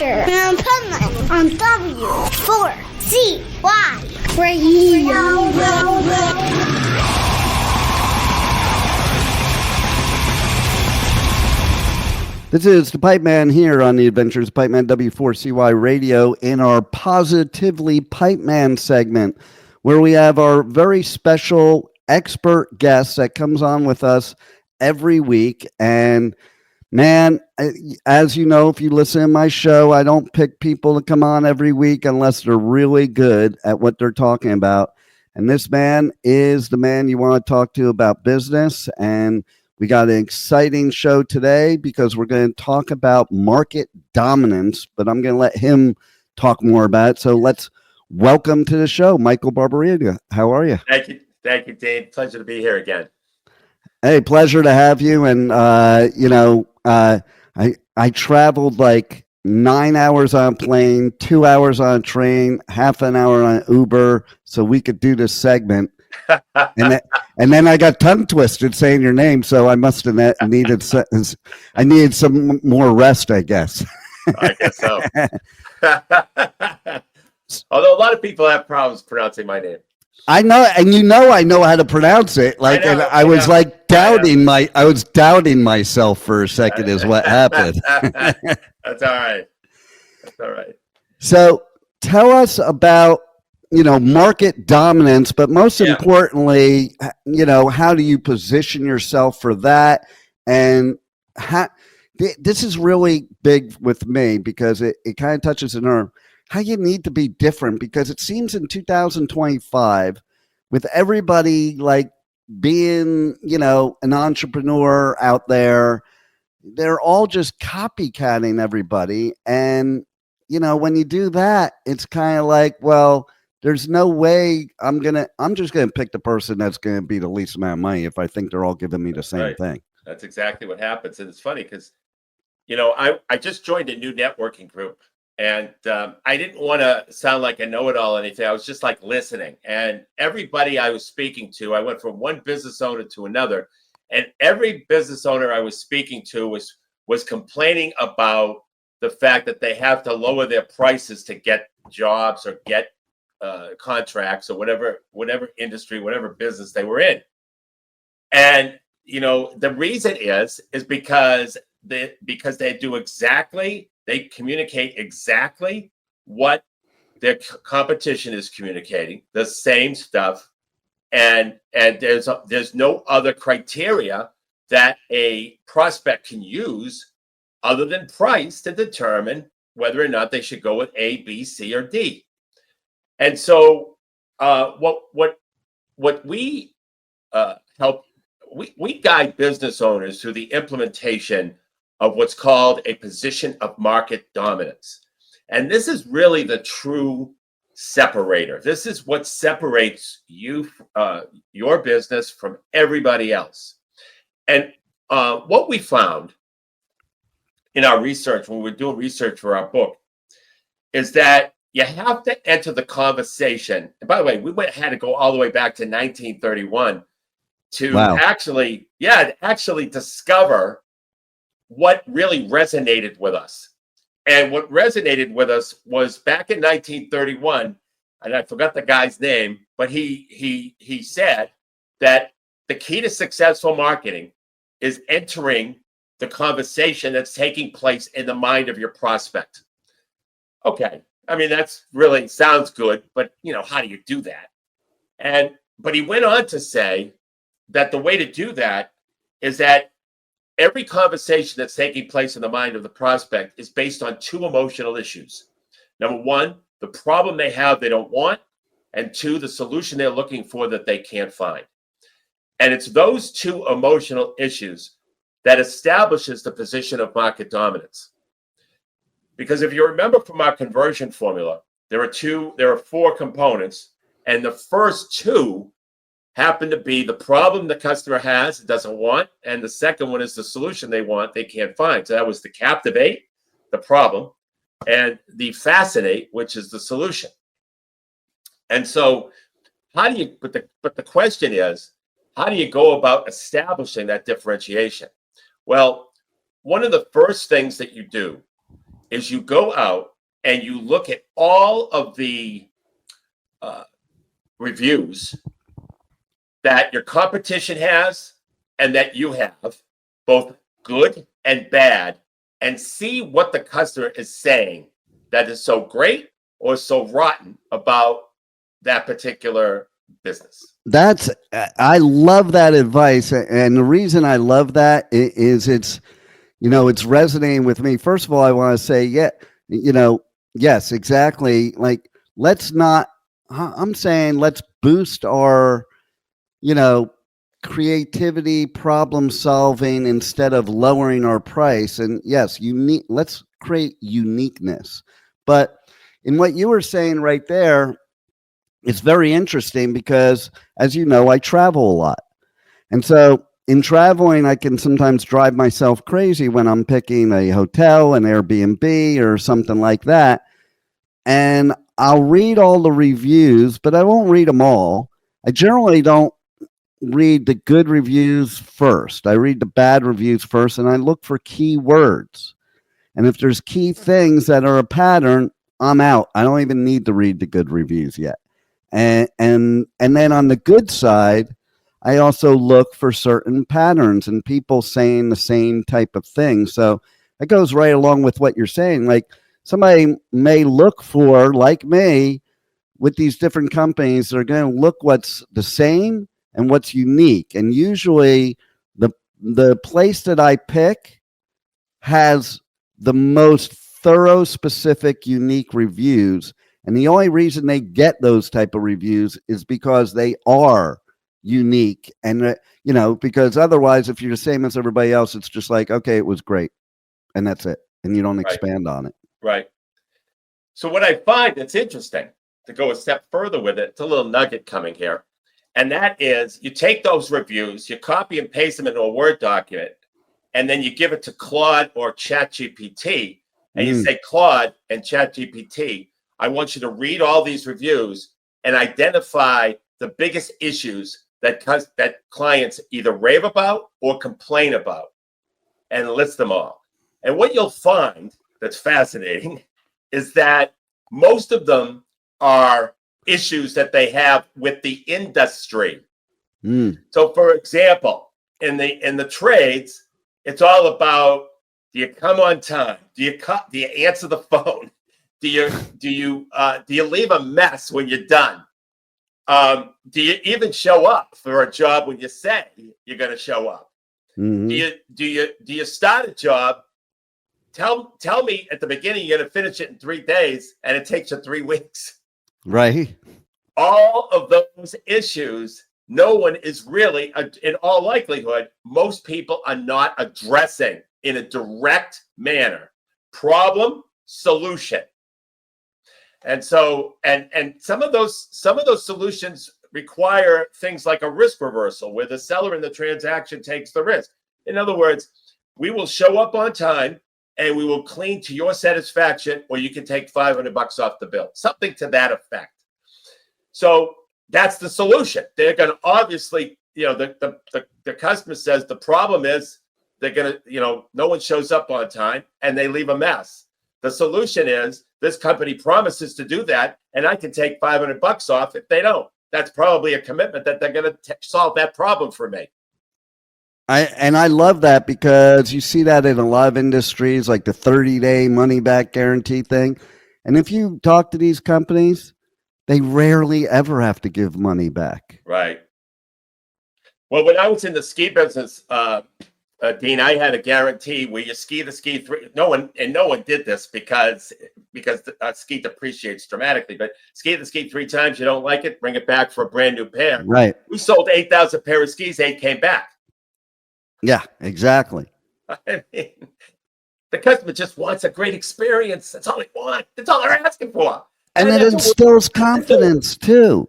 Adventure and Pipeman on W4CY Radio. This is the Pipeman here on the Adventures of Pipeman W4CY Radio in our Positively Pipeman segment, where we have our very special expert guest that comes on with us every week. And man, as you know, if you listen to my show, I don't pick people to come on every week unless they're really good at what they're talking about. And this man is the man you want to talk to about business. And we got an exciting show today because we're going to talk about market dominance, but I'm going to let him talk more about it. So let's welcome to the show, Michael Barbarita. How are you? Thank you, Dave. Pleasure to be here again. Hey, pleasure to have you. And I traveled like 9 hours on a plane, 2 hours on a train, half an hour on Uber, so we could do this segment. and then I got tongue twisted saying your name, so I must have needed some more rest, I guess. I guess so. Although a lot of people have problems pronouncing my name. I know, and I know how to pronounce it. I was doubting myself for a second is what happened. That's all right. So tell us about, market dominance, but most importantly, how do you position yourself for that? And this is really big with me because it kind of touches a nerve. How you need to be different, because it seems in 2025, with everybody like being, an entrepreneur out there, they're all just copycatting everybody. And, when you do that, it's kind of like, well, there's no way I'm just going to pick the person that's going to be the least amount of money if I think they're all giving me the same thing. That's exactly what happens. And it's funny because, I just joined a new networking group. And I didn't want to sound like a know-it-all or anything. I was just like listening. And everybody I was speaking to, I went from one business owner to another. And every business owner I was speaking to was complaining about the fact that they have to lower their prices to get jobs or get contracts or whatever industry, whatever business they were in. And, the reason is because they communicate exactly what their competition is communicating, the same stuff, and there's no other criteria that a prospect can use other than price to determine whether or not they should go with A, B, C, or D. And so, what we help, we guide business owners through the implementation of what's called a position of market dominance. And this is really the true separator. This is what separates you, your business from everybody else. And what we found in our research, when we were doing research for our book, is that you have to enter the conversation. And by the way, had to go all the way back to 1931 to actually discover what really resonated with us. And what resonated with us was back in 1931, and I forgot the guy's name, but he said that the key to successful marketing is entering the conversation that's taking place in the mind of your prospect. Okay, I mean, that's really sounds good, but how do you do that? But he went on to say that the way to do that is that every conversation that's taking place in the mind of the prospect is based on two emotional issues. Number one, the problem they have they don't want, and two, the solution they're looking for that they can't find. And it's those two emotional issues that establishes the position of market dominance. Because if you remember from our conversion formula, there are four components, and the first two happen to be the problem the customer has, doesn't want, and the second one is the solution they want, they can't find. So that was the captivate, the problem, and the fascinate, which is the solution. And so but the question is, how do you go about establishing that differentiation? Well, one of the first things that you do is you go out and you look at all of the reviews that your competition has and that you have, both good and bad, and see what the customer is saying that is so great or so rotten about that particular business. I love that advice. And the reason I love that is it's resonating with me. First of all, I want to say, yes, exactly. Like, I'm saying let's boost our, creativity, problem solving instead of lowering our price. And yes, let's create uniqueness. But in what you were saying right there, it's very interesting because, as you know, I travel a lot. And so in traveling, I can sometimes drive myself crazy when I'm picking a hotel, an Airbnb, or something like that. And I'll read all the reviews, but I won't read them all. I generally don't read the good reviews first. I read the bad reviews first, and I look for key words. And if there's key things that are a pattern, I'm out. I don't even need to read the good reviews yet. And then on the good side, I also look for certain patterns and people saying the same type of thing. So that goes right along with what you're saying. Like, somebody may look for, like me, with these different companies, they're going to look what's the same and what's unique. And usually the place that I pick has the most thorough, specific, unique reviews. And the only reason they get those type of reviews is because they are unique. And, because otherwise, if you're the same as everybody else, it's just like, okay, it was great. And that's it. And you don't expand on it. Right. So what I find that's interesting, to go a step further with it, it's a little nugget coming here. And that is, you take those reviews, you copy and paste them into a Word document, and then you give it to Claude or ChatGPT, and you say, Claude and ChatGPT, I want you to read all these reviews and identify the biggest issues that clients either rave about or complain about, and list them all. And what you'll find that's fascinating is that most of them are issues that they have with the industry. So, for example, in the trades, it's all about, do you come on time? Do you answer the phone? Do you leave a mess when you're done? Do you even show up for a job when you say you're going to show up? Do you start a job? Tell me at the beginning you're going to finish it in 3 days, and it takes you 3 weeks. Right. All of those issues, no one is really, in all likelihood, most people are not addressing in a direct manner. Problem, solution. And so, and some of those solutions require things like a risk reversal, where the seller in the transaction takes the risk. In other words, we will show up on time and we will clean to your satisfaction, or you can take $500 off the bill, something to that effect. So that's the solution. They're going to obviously, the customer says the problem is they're going to, no one shows up on time and they leave a mess. The solution is, this company promises to do that, and I can take $500 off if they don't. That's probably a commitment that they're going to solve that problem for me. I love that, because you see that in a lot of industries, like the 30-day money-back guarantee thing. And if you talk to these companies, they rarely ever have to give money back. Right. Well, when I was in the ski business, Dean, I had a guarantee where you ski the ski three. No one did this because the ski depreciates dramatically. But ski the ski 3 times, you don't like it, bring it back for a brand new pair. Right. We sold 8,000 pair of skis. 8 came back. Yeah, exactly. I mean, the customer just wants a great experience. That's all they want. That's all they're asking for. And it instills confidence too.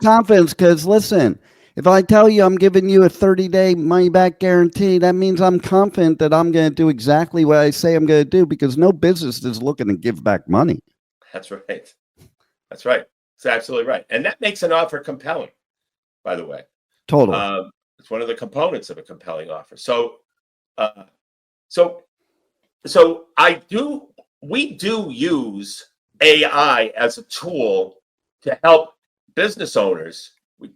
Confidence, because listen, if I tell you I'm giving you a 30-day money-back guarantee, that means I'm confident that I'm going to do exactly what I say I'm going to do, because no business is looking to give back money. That's right. That's right. It's absolutely right. And that makes an offer compelling, by the way. Totally. It's one of the components of a compelling offer. So I do we do use AI as a tool to help business owners with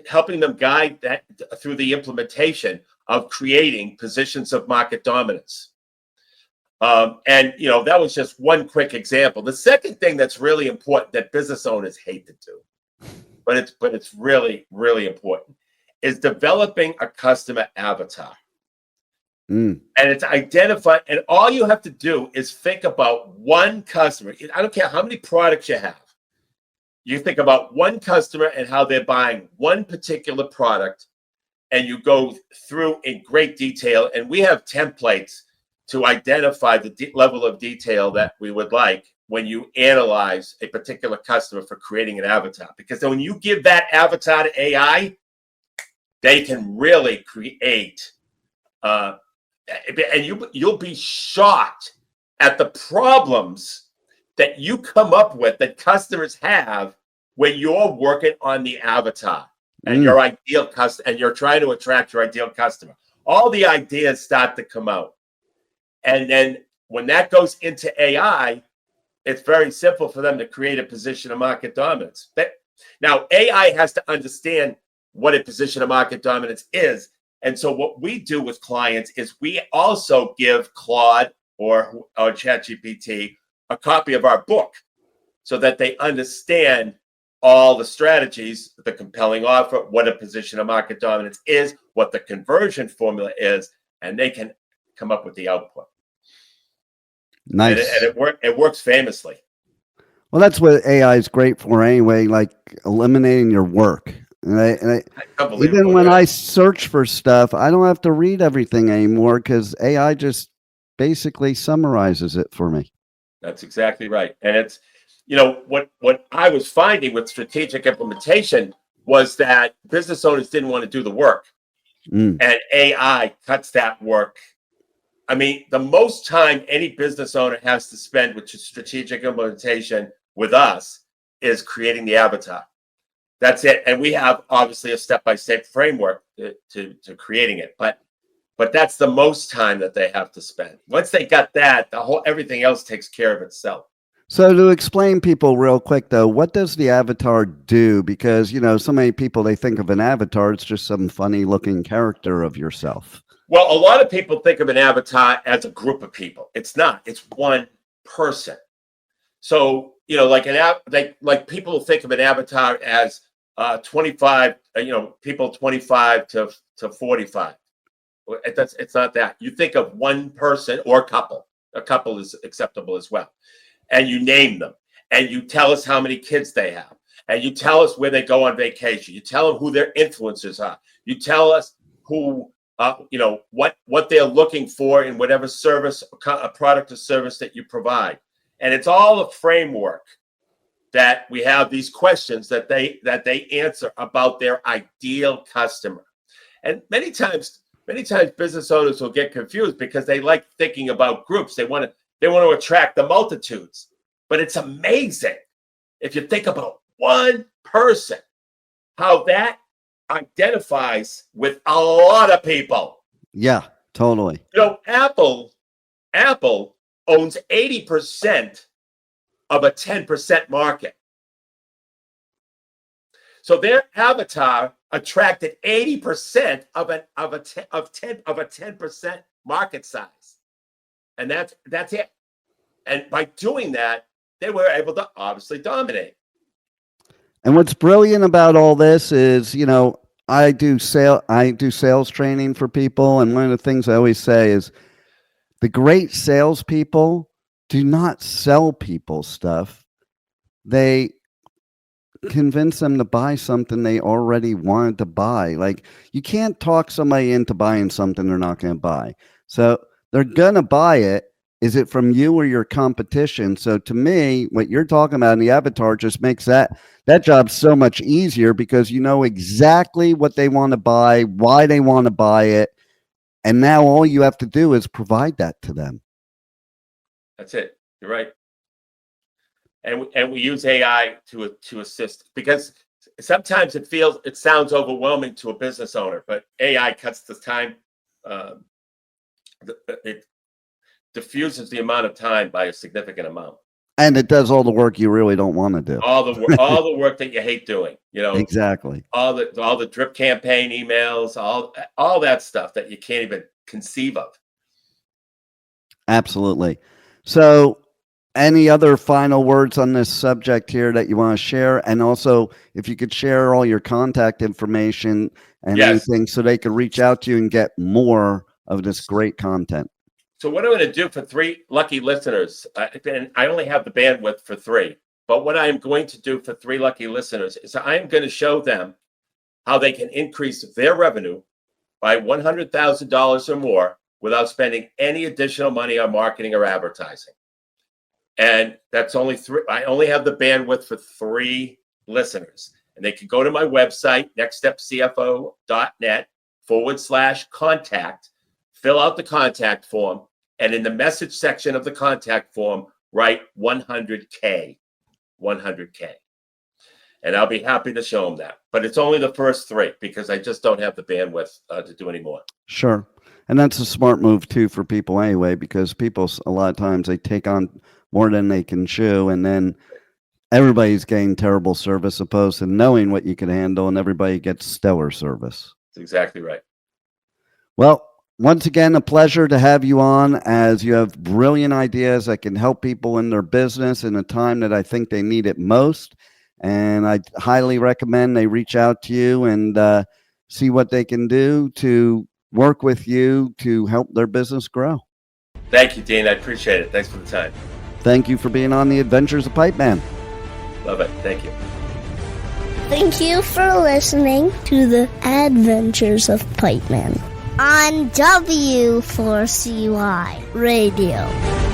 helping them guide that through the implementation of creating positions of market dominance. And that was just one quick example. The second thing that's really important that business owners hate to do, but it's really, really important, is developing a customer avatar. And it's identified, and all you have to do is think about one customer. I don't care how many products you have. You think about one customer and how they're buying one particular product, and you go through in great detail. And we have templates to identify the level of detail that we would like when you analyze a particular customer for creating an avatar. Because then when you give that avatar to AI, they can really create, and you'll be shocked at the problems that you come up with that customers have when you're working on the avatar and your ideal customer, and you're trying to attract your ideal customer. All the ideas start to come out. And then when that goes into AI, it's very simple for them to create a position of market dominance. Now, AI has to understand what a position of market dominance is. And so what we do with clients is we also give Claude or ChatGPT a copy of our book so that they understand all the strategies, the compelling offer, what a position of market dominance is, what the conversion formula is, and they can come up with the output. Nice. And it works famously. Well, that's what AI is great for anyway, like eliminating your work. And even when I search for stuff, I don't have to read everything anymore because AI just basically summarizes it for me. That's exactly right. And it's, what I was finding with strategic implementation was that business owners didn't want to do the work. And AI cuts that work. I mean, the most time any business owner has to spend with strategic implementation with us is creating the avatar. That's it. And we have obviously a step-by-step framework to creating it. But that's the most time that they have to spend. Once they got that, everything else takes care of itself. So to explain people real quick, though, what does the avatar do? Because, so many people, they think of an avatar, it's just some funny looking character of yourself. Well, a lot of people think of an avatar as a group of people. It's not. It's one person. So, like people think of an avatar as 25, people 25 to 45. It's not that. You think of one person or a couple. A couple is acceptable as well. And you name them. And you tell us how many kids they have. And you tell us where they go on vacation. You tell them who their influencers are. You tell us who, what they're looking for in whatever service, a product or service that you provide. And it's all a framework that we have these questions that they answer about their ideal customer. And many times business owners will get confused because they like thinking about groups. They want to attract the multitudes. But it's amazing if you think about one person, how that identifies with a lot of people. Yeah, totally. Apple owns 80% of a 10% market. So their avatar attracted 80% of a 10% market size. And that's it. And by doing that, they were able to obviously dominate. And what's brilliant about all this is, I do sales training for people, and one of the things I always say is the great salespeople do not sell people stuff. They convince them to buy something they already wanted to buy. Like, you can't talk somebody into buying something they're not going to buy. So they're going to buy it. Is it from you or your competition? So to me, what you're talking about in the avatar just makes that job so much easier because you know exactly what they want to buy, why they want to buy it. And now all you have to do is provide that to them. That's it. You're right. And we use AI to assist because sometimes it sounds overwhelming to a business owner, but AI cuts the time. diffuses the amount of time by a significant amount. And it does all the work you really don't want to do. All the work that you hate doing, Exactly. all the drip campaign emails, all that stuff that you can't even conceive of. Absolutely. So any other final words on this subject here that you want to share? And also, if you could share all your contact information and anything so they could reach out to you and get more of this great content. So what I'm going to do for 3 lucky listeners, and I only have the bandwidth for 3, but what I am going to do for 3 lucky listeners is I am going to show them how they can increase their revenue by $100,000 or more without spending any additional money on marketing or advertising. And that's only 3. I only have the bandwidth for 3 listeners. And they can go to my website, nextstepcfo.net/contact, fill out the contact form, and in the message section of the contact form, write 100K. 100K. And I'll be happy to show them that. But it's only the first 3 because I just don't have the bandwidth to do any more. Sure. And that's a smart move, too, for people anyway, because people, a lot of times, they take on more than they can chew, and then everybody's getting terrible service opposed to knowing what you can handle, and everybody gets stellar service. That's exactly right. Well, once again, a pleasure to have you on, as you have brilliant ideas that can help people in their business in a time that I think they need it most. And I highly recommend they reach out to you and see what they can do to work with you to help their business grow. Thank you, Dean. I appreciate it. Thanks for the time. Thank you for being on the Adventures of Pipeman. Love it. Thank you. Thank you for listening to the Adventures of Pipeman on W4CY Radio.